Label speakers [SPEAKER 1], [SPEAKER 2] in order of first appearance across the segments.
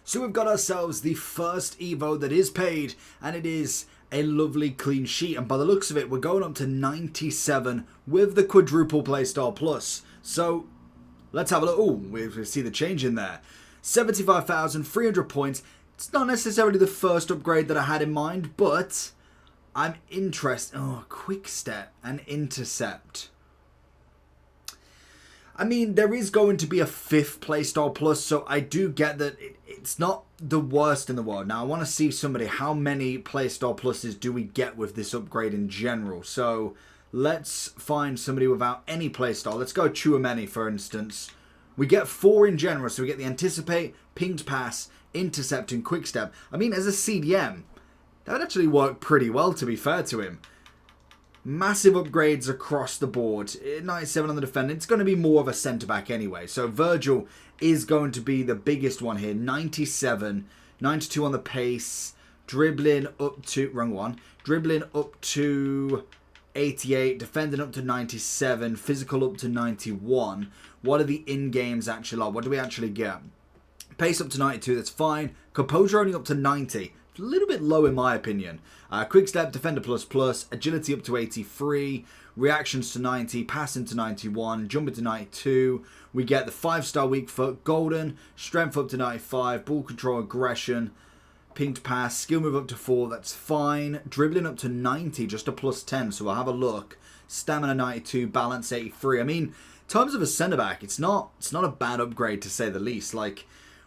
[SPEAKER 1] So we've got ourselves the first Evo that is paid, and it is a lovely clean sheet. And by the looks of it, we're going up to 97 with the quadruple playstyle plus. So let's have a look. Oh, we see the change in there. 75,300 points. It's not necessarily the first upgrade that I had in mind, but I'm interested. Oh, quick step and intercept. I mean, there is going to be a 5th playstyle plus, so I do get that it's not the worst in the world. Now, I want to see somebody, how many playstyle pluses do we get with this upgrade in general? So, let's find somebody without any playstyle. Let's go Chouameni, for instance. We get 4 in general, so we get the Anticipate, Pinged Pass, Intercept, and Quick Step. I mean, as a CDM, that would actually work pretty well, to be fair to him. Massive upgrades across the board. 97 on the defender. It's going to be more of a centre-back anyway. So Virgil is going to be the biggest one here. 97. 92 on the pace. Dribbling up to... Wrong one. Dribbling up to 88. Defending up to 97. Physical up to 91. What are the in-games actually like? What do we actually get? Pace up to 92. That's fine. Composure only up to 90. A little bit low in my opinion. Quick step, defender plus, agility up to 83, reactions to 90, passing to 91, jumping to 92. We get the 5-star weak foot, golden, strength up to 95, ball control, aggression, pinged pass, skill move up to 4, that's fine. Dribbling up to 90, just a plus 10, so we'll have a look. Stamina 92, balance 83. I mean, in terms of a centre back, it's not a bad upgrade to say the least. Like,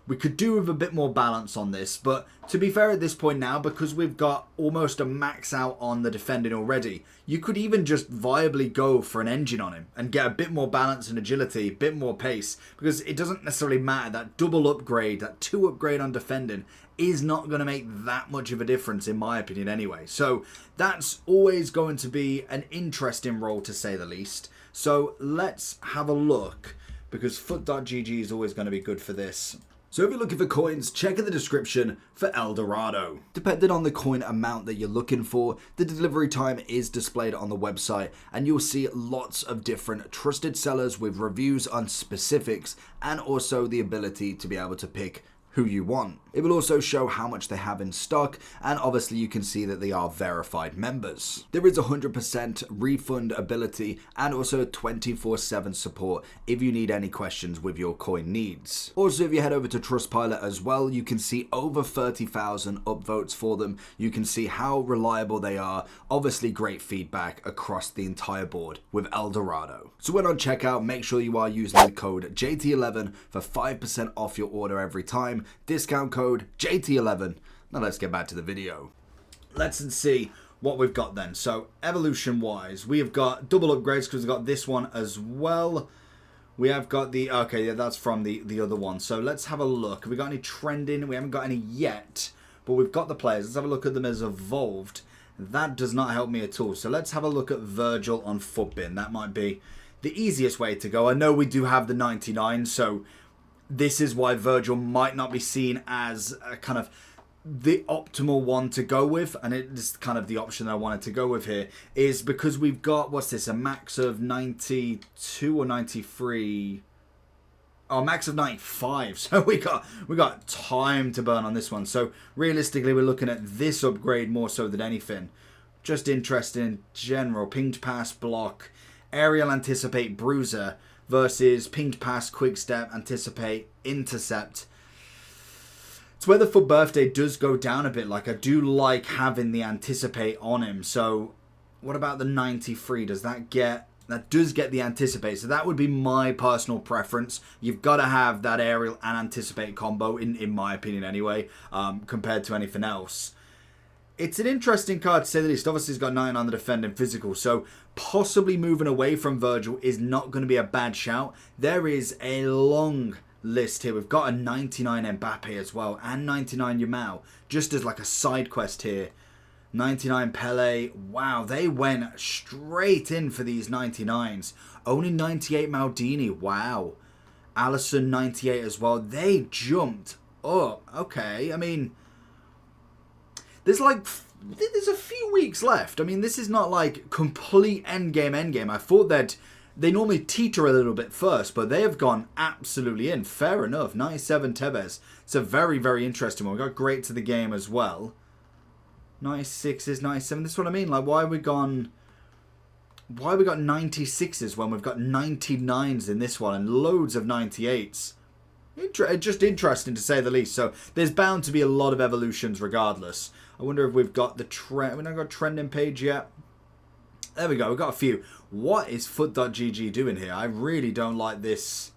[SPEAKER 1] we could do with a bit more balance on this, but to be fair at this point now, because we've got almost a max out on the defending already, you could even just viably go for an engine on him and get a bit more balance and agility, a bit more pace, because it doesn't necessarily matter. That double upgrade, that 2 upgrade on defending is not going to make that much of a difference in my opinion anyway. So that's always going to be an interesting role to say the least. So let's have a look, because foot.gg is always going to be good for this. So if you're looking for coins, check in the description for Eldorado. Depending on the coin amount that you're looking for, the delivery time is displayed on the website, and you'll see lots of different trusted sellers with reviews on specifics and also the ability to be able to pick who you want. It will also show how much they have in stock, and obviously you can see that they are verified members. There is 100% refund ability and also 24/7 support if you need any questions with your coin needs. Also, if you head over to Trustpilot as well, you can see over 30,000 upvotes for them. You can see how reliable they are. Obviously great feedback across the entire board with Eldorado. So when on checkout, make sure you are using the code JT11 for 5% off your order every time. Discount code JT11. Now let's get back to the video. Let's see what we've got then. So evolution wise, we have got double upgrades because we've got this one as well. We have got the, okay, yeah, that's from the other one. So let's have a look. Have we got any trending? We haven't got any yet, but we've got the players. Let's have a look at them as evolved. That does not help me at all. So let's have a look at Virgil on Futbin. That might be the easiest way to go. I know we do have the 99, so this is why Virgil might not be seen as a kind of the optimal one to go with, and it is kind of the option I wanted to go with here, is because we've got, what's this, a max of 92 or 93, oh, max of 95, so we got time to burn on this one. So realistically, we're looking at this upgrade more so than anything. Just interested in general, pinged pass, block, aerial, anticipate, bruiser, versus pinged pass, quick step, anticipate, intercept. It's where the foot birthday does go down a bit. Like, I do like having the anticipate on him. So what about the 93? Does that get... That does get the anticipate. So that would be my personal preference. You've got to have that aerial and anticipate combo, in my opinion anyway, compared to anything else. It's an interesting card to say the least. Obviously, he's got 9 on the defending physical, so possibly moving away from Virgil is not going to be a bad shout. There is a long list here. We've got a 99 Mbappe as well, and 99 Yamal, just as like a side quest here. 99 Pele. Wow, they went straight in for these 99s. Only 98 Maldini. Wow. Alisson 98 as well. They jumped up. Okay, I mean, there's a few weeks left. I mean, this is not like complete endgame. I thought they'd they normally teeter a little bit first, but they have gone absolutely in. Fair enough. 97 Tevez. It's a very, very interesting one. We got great to the game as well. 96s, 97. This is what I mean. Like, why have we got 96s when we've got 99s in this one and loads of 98s? Just interesting to say the least. So there's bound to be a lot of evolutions regardless. I wonder if we've got the trend. We've not got a trending page yet. There we go. We've got a few. What is foot.gg doing here? I really don't like this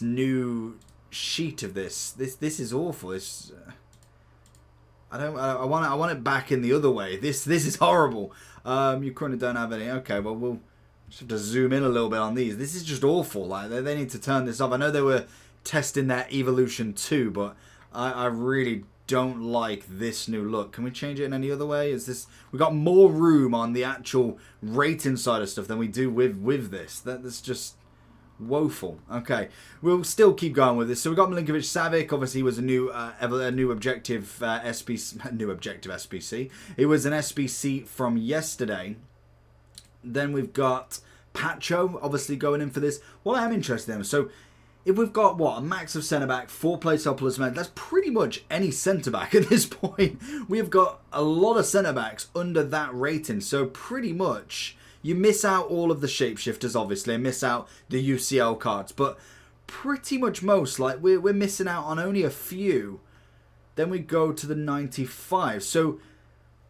[SPEAKER 1] new sheet of this. This is awful. It's I want it back in the other way. This is horrible. You currently don't have any. Okay, well we'll just have to zoom in a little bit on these. This is just awful. Like they need to turn this off. I know they were testing their Evolution 2, but I really don't like this new look. Can we change it in any other way? Is this, we got more room on the actual rating side of stuff than we do with this. That's just woeful. Okay, we'll still keep going with this. So we got Milinkovic Savic. Obviously, he was a new objective SBC. It was an SBC from yesterday. Then we've got Pacho, obviously going in for this. What I am interested in, so if we've got, what, a max of centre-back, 4 playstyle plus men, that's pretty much any centre-back at this point. We've got a lot of centre-backs under that rating, so pretty much you miss out all of the shapeshifters, obviously, and miss out the UCL cards, but pretty much most, like, we're missing out on only a few. Then we go to the 95, so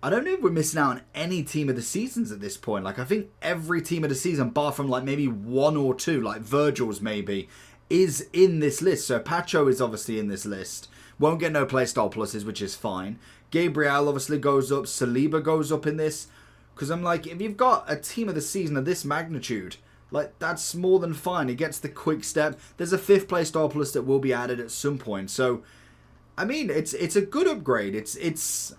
[SPEAKER 1] I don't know if we're missing out on any team of the seasons at this point. Like, I think every team of the season, bar from, like, maybe 1 or 2, like Virgil's maybe, is in this list. So Pacho is obviously in this list. Won't get no playstyle pluses, which is fine. Gabriel obviously goes up. Saliba goes up in this. Because I'm like, if you've got a team of the season of this magnitude, like, that's more than fine. He gets the quick step. There's a 5th playstyle plus that will be added at some point. So, I mean, it's a good upgrade. It's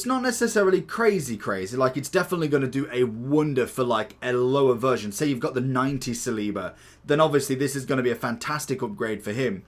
[SPEAKER 1] not necessarily crazy. Like, it's definitely going to do a wonder for, like, a lower version. Say you've got the 90 Saliba, then obviously this is going to be a fantastic upgrade for him.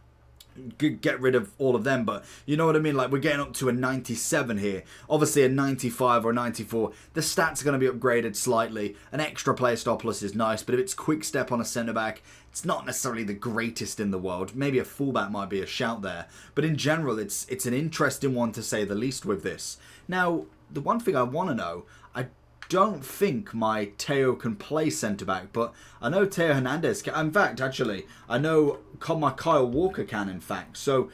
[SPEAKER 1] Get rid of all of them, but you know what I mean? Like, we're getting up to a 97 here. Obviously, a 95 or a 94, the stats are going to be upgraded slightly. An extra playstyle plus is nice, but if it's quick step on a centre-back, it's not necessarily the greatest in the world. Maybe a fullback might be a shout there. But in general, it's an interesting one to say the least with this. Now, the one thing I want to know, I don't think my Teo can play centre-back, but I know Teo Hernandez can. In fact, actually, I know my Kyle Walker can, in fact. So,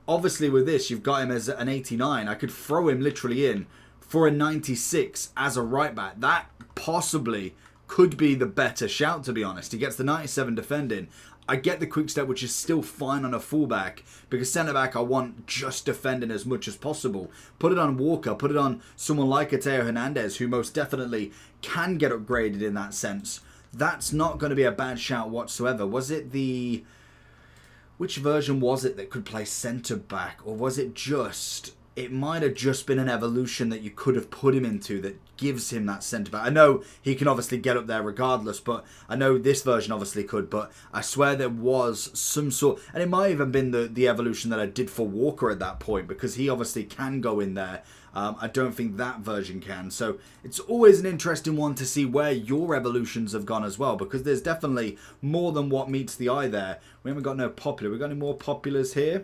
[SPEAKER 1] obviously with this, you've got him as an 89. I could throw him literally in for a 96 as a right-back. That possibly could be the better shout, to be honest. He gets the 97 defending. I get the quick step, which is still fine on a fullback, because centre-back I want just defending as much as possible. Put it on Walker, put it on someone like a Teo Hernandez, who most definitely can get upgraded in that sense. That's not going to be a bad shout whatsoever. Was it the... Which version was it that could play centre-back? Or was it just... It might have just been an evolution that you could have put him into that gives him that centre-back. I know he can obviously get up there regardless, but I know this version obviously could, but I swear there was some sort... And it might have even been the evolution that I did for Walker at that point, because he obviously can go in there. I don't think that version can. So it's always an interesting one to see where your evolutions have gone as well, because there's definitely more than what meets the eye there. We haven't got no popular. We got any more populars here?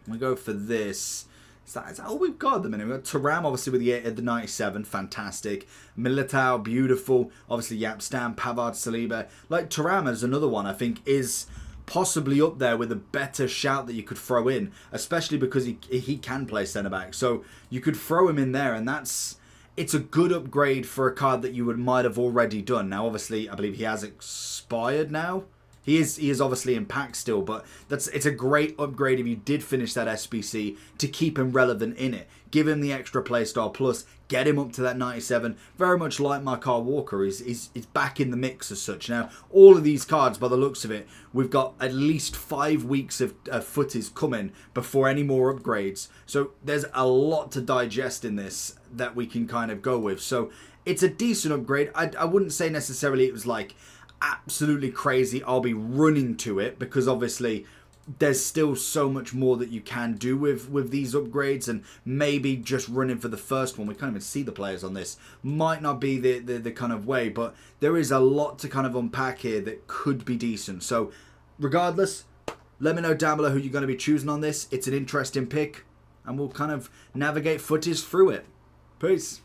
[SPEAKER 1] We go for this. Is that all we've got at the minute? We've got Thuram, obviously, with the 97. Fantastic. Militao, beautiful. Obviously, Yap, Stam, Pavard, Saliba. Like, Thuram is another one, I think, is possibly up there with a better shout that you could throw in, especially because he can play centre-back. So you could throw him in there, and it's a good upgrade for a card that you might have already done. Now, obviously, I believe he has expired now. He is obviously in pack still, but it's a great upgrade if you did finish that SBC to keep him relevant in it. Give him the extra playstyle plus, get him up to that 97. Very much like my Kyle Walker, he's back in the mix as such. Now, all of these cards, by the looks of it, we've got at least 5 weeks of footage coming before any more upgrades. So there's a lot to digest in this that we can kind of go with. So it's a decent upgrade. I wouldn't say necessarily it was like absolutely crazy. I'll be running to it, because obviously there's still so much more that you can do with these upgrades, and maybe just running for the first one, we can't even see the players on this, might not be the kind of way, but there is a lot to kind of unpack here that could be decent. So regardless, let me know down below who you're going to be choosing on this. It's an interesting pick, and we'll kind of navigate footage through it. Peace.